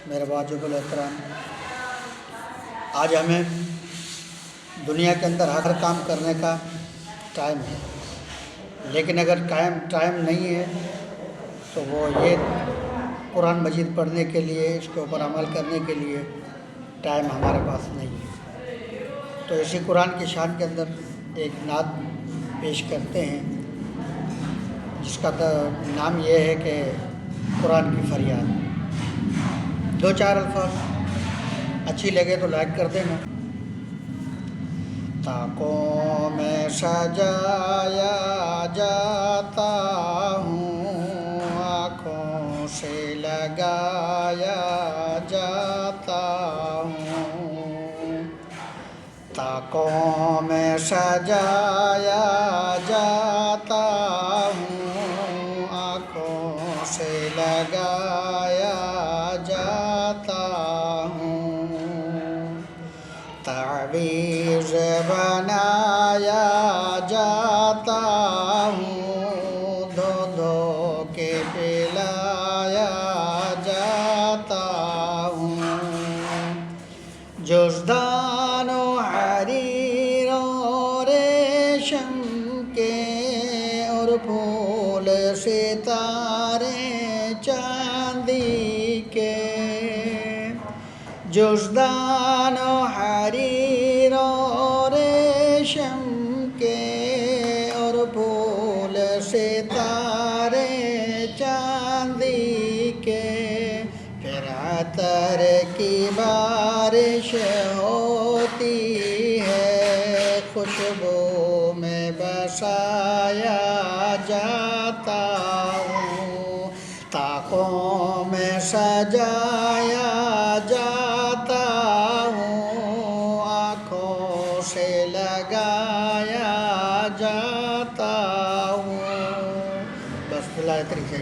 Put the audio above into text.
मेरे वाजिबुल एहतराम, आज हमें दुनिया के अंदर हर काम करने का टाइम है, लेकिन अगर टाइम नहीं है तो वो ये कुरान मजीद पढ़ने के लिए, इसके ऊपर अमल करने के लिए टाइम हमारे पास नहीं है। तो इसी कुरान की शान के अंदर एक नात पेश करते हैं जिसका नाम ये है कि कुरान की फरियाद। दो चार अल्फाज अच्छी लगे तो लाइक कर देना। ताकों में सजाया जाता हूँ, आँखों से लगाया जाता हूँ। ताकों में सजाया जाता हूँ, आँखों से लगाया जाता हूँ। तावीज़ बनाया जाता हूँ, धो धो के पिलाया जाता हूँ। जुज़दानो हरीर और रेशम के और फूल सितारे चांदी के। जुज़दानो हरीर और रेशम के और फूल सितारे चांदी के। फिर अतर की बारिश होती है, खुशबू में बसाया जाता हूँ। ताकों में सजाया जाता हूँ, आँखों से लगाया जाता हूँ। बस फिलहाल तरीके